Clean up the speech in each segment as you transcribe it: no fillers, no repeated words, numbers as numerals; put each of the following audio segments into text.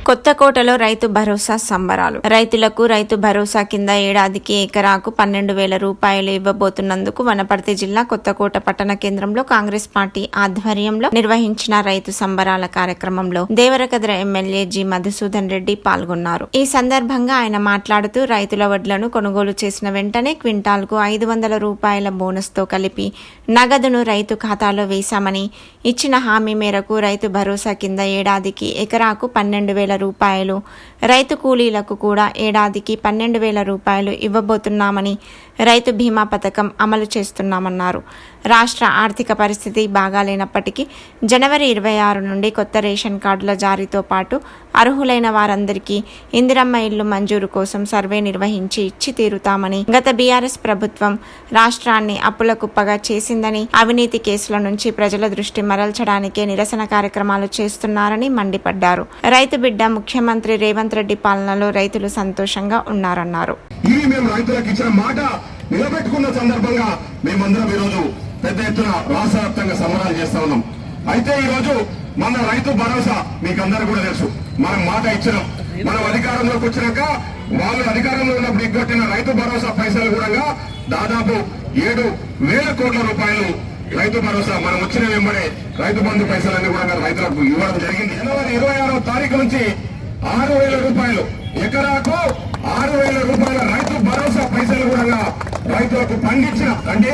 కొత్తకోటలో రైతు భరోసా సంబరాలు. రైతులకు రైతు భరోసా కింద ఏడాదికి ఎకరాకు 12,000 రూపాయలు ఇవ్వబోతున్నందుకు వనపర్తి జిల్లా కొత్తకోట పట్టణ కేంద్రంలో కాంగ్రెస్ పార్టీ ఆధ్వర్యంలో నిర్వహించిన రైతు సంబరాల కార్యక్రమంలో దేవరకద్ర ఎమ్మెల్యే జి మధుసూదన్ రెడ్డి పాల్గొన్నారు. ఈ సందర్భంగా ఆయన మాట్లాడుతూ రైతుల వడ్లను కొనుగోలు చేసిన వెంటనే క్వింటాల్కు 500 రూపాయల బోనస్ తో కలిపి నగదును రైతు ఖాతాలో వేశామని, ఇచ్చిన హామీ మేరకు రైతు భరోసా కింద ఏడాదికి ఎకరాకు 12,000 రూపాయలు, రైతు కూలీలకు కూడా ఏడాదికి 12,000 రూపాయలు ఇవ్వబోతున్నామని, రైతు బీమా పథకం అమలు చేస్తున్నామన్నారు. రాష్ట్ర ఆర్థిక పరిస్థితి బాగాలేనప్పటికీ జనవరి 26 నుండి కొత్త రేషన్ కార్డుల జారీతో పాటు అర్హులైన వారందరికీ ఇందిరమ్మ ఇల్లు మంజూరు కోసం సర్వే నిర్వహించి ఇచ్చి తీరుతామని, గత బీఆర్ఎస్ ప్రభుత్వం రాష్ట్రాన్ని అప్పుల కుప్పగా చేసిందని, అవినీతి కేసుల నుంచి ప్రజల దృష్టి మరల్చడానికే నిరసన కార్యక్రమాలు చేస్తున్నారని మండిపడ్డారు. రైతు బిడ్డ ముఖ్యమంత్రి రేవంత్ రెడ్డి పాలనలో రైతులు సంతోషంగా ఉన్నారన్నారు. నిలబెట్టుకున్న సందర్భంగా మేమందరం ఈరోజు పెద్ద ఎత్తున రాష్ట్ర వ్యాప్తంగా సంబరాలు చేస్తా ఉన్నాం. అయితే ఈ రోజు మన రైతు భరోసా మీకందరూ కూడా తెలుసు, మనం మాట ఇచ్చినాం. మనం అధికారంలోకి వచ్చినాక వాళ్ళు అధికారంలో ఉన్నప్పుడు ఎగ్గొట్టిన రైతు భరోసా పైసలు కూడా దాదాపు 7,000 కోట్ల రూపాయలు రైతు భరోసా మనం వచ్చిన వెంబడే రైతు బంధు పైసలన్నీ కూడా రైతులకు ఇవ్వడం జరిగింది. జనవరి 26వ తారీఖు నుంచి 6,000 రూపాయలు ఎకరాకు 6,000 రూపాయల రైతు భరోసా పైసలు కూడా రైతులకు పండించిన అంటే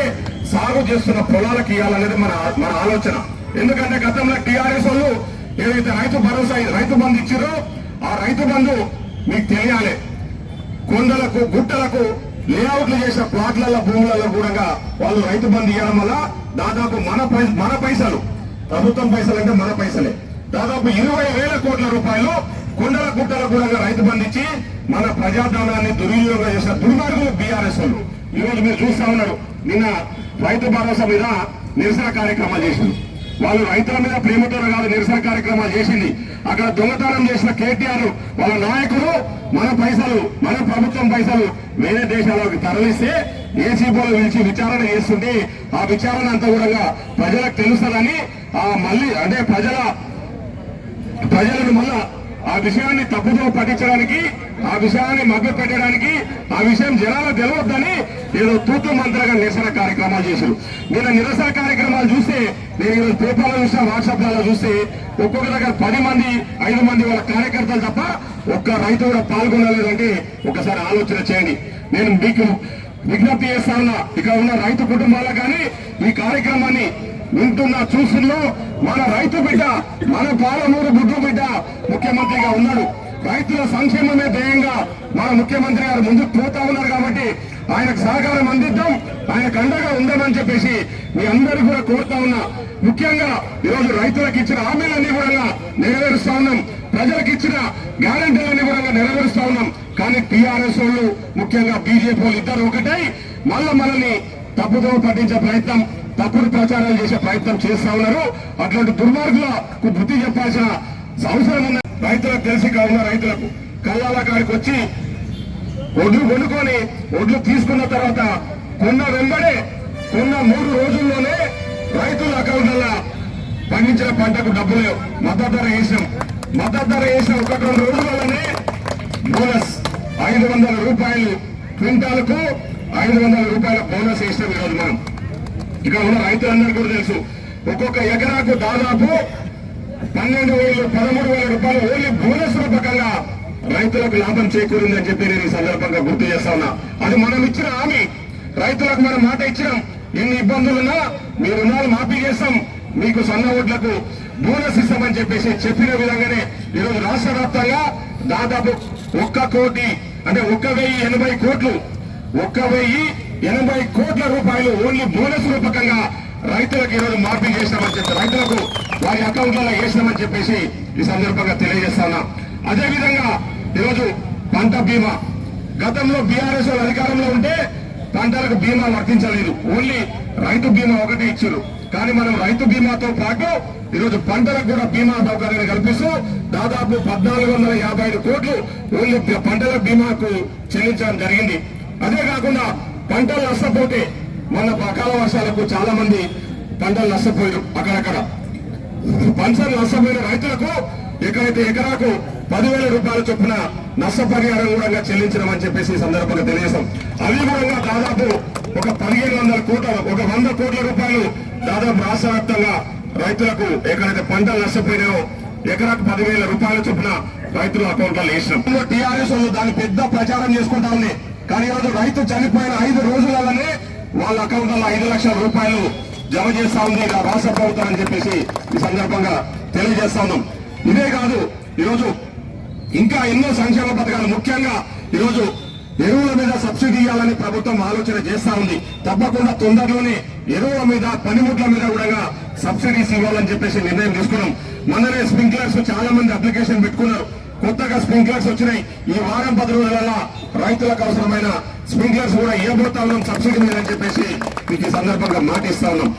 సాగు చేస్తున్న పొలాలకు ఇవ్వాలనేది మన ఆలోచన. ఎందుకంటే గతంలో టీఆర్ఎస్ వాళ్ళు ఏదైతే రైతు భరోసా రైతు బంధు ఇచ్చారో ఆ రైతు బంధు మీకు తెలియాలి, కొండలకు గుట్టలకు లేఅవుట్లు చేసిన ప్లాట్ల భూములలో కూడా వాళ్ళు రైతు బంధు ఇవ్వడం వల్ల దాదాపు మన పైసలు, ప్రభుత్వం పైసలు అంటే మన పైసలే, దాదాపు 20,000 కోట్ల రూపాయలు కొండల గుట్టలకు కూడా రైతు బంధు ఇచ్చి మన ప్రజాధనాన్ని దుర్వినియోగం చేసిన దుర్మార్గులు బీఆర్ఎస్ వాళ్ళు. ఈరోజు మీరు చూస్తా ఉన్నారు, నిన్న రైతు భరోసా మీద నిరసన కార్యక్రమాలు చేసింది. వాళ్ళు రైతుల మీద ప్రేమతో కాదు నిరసన కార్యక్రమాలు చేసింది. అక్కడ దొంగతనం చేసిన కేటీఆర్ వాళ్ళ నాయకులు మన పైసలు, మన ప్రభుత్వం పైసలు వేరే దేశాలకు తరలిస్తే ఏసీబీలో పిలిచి విచారణ చేస్తుంటే ఆ విచారణ అంతా కూడా ప్రజలకు తెలుస్తుందని మళ్ళీ అంటే ప్రజలను మళ్ళా ఆ విషయాన్ని తప్పుతో పట్టించడానికి, ఆ విషయాన్ని మభ్య పెట్టడానికి, ఆ విషయం జనాలకు తెలియొద్దని ఏదో తూతు మంత్రగా నిరసన కార్యక్రమాలు చేశారు. నేను నిరసన కార్యక్రమాలు చూస్తే, నేను ఈరోజు పేపర్లో చూసిన, వాట్సాప్లలో చూస్తే ఒక్కొక్క దగ్గర 10 మంది 5 మంది వాళ్ళ కార్యకర్తలు తప్ప ఒక్క రైతు కూడా పాల్గొనలేదంటే ఒకసారి ఆలోచన చేయండి. నేను మీకు విజ్ఞప్తి చేస్తా ఉన్నా, ఇక్కడ ఉన్న రైతు కుటుంబాలకు కానీ ఈ కార్యక్రమాన్ని వింటున్న చూస్తున్నా, మన రైతు బిడ్డ, మన పాలమూరు గుడ్డు బిడ్డ ముఖ్యమంత్రిగా ఉన్నాడు. రైతుల సంక్షేమమే ధ్యేయంగా మన ముఖ్యమంత్రి గారు ముందుకు పోతా ఉన్నారు. కాబట్టి ఆయనకు సహకారం అందిద్దాం, ఆయనకు అండగా ఉందామని చెప్పేసి మీ అందరూ కూడా కోరుతా ఉన్నా. ముఖ్యంగా ఈరోజు రైతులకు ఇచ్చిన హామీలన్నీ కూడా నెరవేరుస్తా ఉన్నాం, ప్రజలకు ఇచ్చిన గ్యారంటీలన్నీ కూడా నెరవేరుస్తా ఉన్నాం. కానీ టీఆర్ఎస్ వాళ్ళు ముఖ్యంగా బీజేపీ వాళ్ళు ఇద్దరు ఒకటై మనల్ని తప్పుదో పట్టించే ప్రయత్నం, తప్పుడు ప్రచారాలు చేసే ప్రయత్నం చేస్తా ఉన్నారు. అట్లాంటి దుర్మార్గులకు బుద్ధి చెప్పాల్సిన అవసరం ఉంది. రైతులకు తెలిసి కావున రైతులకు కళ్ళాల కాడికి వచ్చి ఒడ్లు కొనుక్కొని ఒడ్లు తీసుకున్న తర్వాత కొన్న వెంబడే కొన్న 3 రోజుల్లోనే రైతుల అకౌంట్ల పండించిన పంటకు డబ్బులు మద్దతు ధర వేసినాం. మద్దతు ధర వేసిన 1-2 రోజుల్లోనే బోనస్ 500 రూపాయలు, క్వింటాలకు 500 రూపాయల బోనస్ వేసినాం. ఈరోజు మనం ఇక్కడ ఉన్న రైతులందరూ కూడా తెలుసు, ఒక్కొక్క ఎకరాకు దాదాపు 12,000-13,000 రూపాయలు ఓన్లీ బోనస్ రూపకంగా రైతులకు లాభం చేకూరిందని చెప్పి నేను ఈ సందర్భంగా గుర్తు చేస్తా ఉన్నా. అది మనం ఇచ్చిన హామీ, రైతులకు మనం మాట ఇచ్చినాం. ఎన్ని ఇబ్బందులున్నా మీ రుణాలు మాఫీ చేస్తాం, మీకు సన్న ఓట్లకు బోనస్ ఇస్తామని చెప్పేసి చెప్పిన విధంగానే ఈరోజు రాష్ట్ర వ్యాప్తంగా దాదాపు 1,080 కోట్లు 1,080 కోట్ల రూపాయలు ఓన్లీ బోనస్ రూపకంగా రైతులకు ఈరోజు మాఫీ చేస్తామని చెప్పి, రైతులకు వారి అకౌంట్లలో వేసినామని చెప్పేసి ఈ సందర్భంగా తెలియజేస్తాను. అదేవిధంగా ఈరోజు పంట బీమా, గతంలో బీఆర్ఎస్ అధికారంలో ఉంటే పంటలకు బీమా వర్తించలేదు, ఓన్లీ రైతు బీమా ఒకటి ఇచ్చారు. కానీ మనం రైతు బీమాతో పాటు ఈరోజు పంటలకు కూడా బీమా సౌకర్యాన్ని కల్పిస్తూ దాదాపు 1,455 కోట్లు ఓన్లీ పంటల బీమాకు చెల్లించడం జరిగింది. అదే కాకుండా పంటలు నష్టపోతే మొన్న అకాల వర్షాలకు చాలా మంది పంటలు నష్టపోయారు. అక్కడక్కడ పంటలు నష్టపోయిన రైతులకు ఎక్కడైతే ఎకరాకు 10,000 రూపాయల చొప్పున నష్టపరిహారం కూడా చెల్లించడం అని చెప్పేసి ఈ సందర్భంగా తెలియజేశాం. అది కూడా దాదాపు ఒక 1,500 కోట్ల ఒక 100 కోట్ల రూపాయలు దాదాపు రాష్ట్ర వ్యాప్తంగా రైతులకు ఎక్కడైతే పంటలు నష్టపోయినాయో ఎకరాకు 10,000 రూపాయల చొప్పున రైతుల అకౌంట్లో వేసినాం. టీఆర్ఎస్ వాళ్ళు దాన్ని పెద్ద ప్రచారం చేసుకుంటా ఉంది. కానీ ఈరోజు రైతు చనిపోయిన 5 రోజులలోనే వాళ్ళ అకౌంట్లలో 5 లక్షల రూపాయలు జమ చేస్తా ఉంది రాష్ట్ర ప్రభుత్వం అని చెప్పేసి ఈ సందర్భంగా తెలియజేస్తా ఉన్నాం. ఇదే కాదు, ఈరోజు ఇంకా ఎన్నో సంక్షేమ పథకాలు, ముఖ్యంగా ఈరోజు ఎరువుల మీద సబ్సిడీ ఇవ్వాలని ప్రభుత్వం ఆలోచన చేస్తా ఉంది. తప్పకుండా తొందరలోనే ఎరువుల మీద, పనిముట్ల మీద కూడా సబ్సిడీస్ ఇవ్వాలని చెప్పేసి నిర్ణయం తీసుకున్నాం. మొన్ననే స్ప్రింక్లర్స్ చాలా మంది అప్లికేషన్ పెట్టుకున్నారు. కొత్తగా స్ప్రింక్లర్స్ వచ్చినాయి. ఈ వారం 10 రోజుల రైతులకు అవసరమైన స్ప్రింక్లర్స్ కూడా ఇవ్వబోతా ఉన్నాం సబ్సిడీ మీద అని చెప్పేసి మీకు ఈ సందర్భంగా మాటిస్తా ఉన్నాం.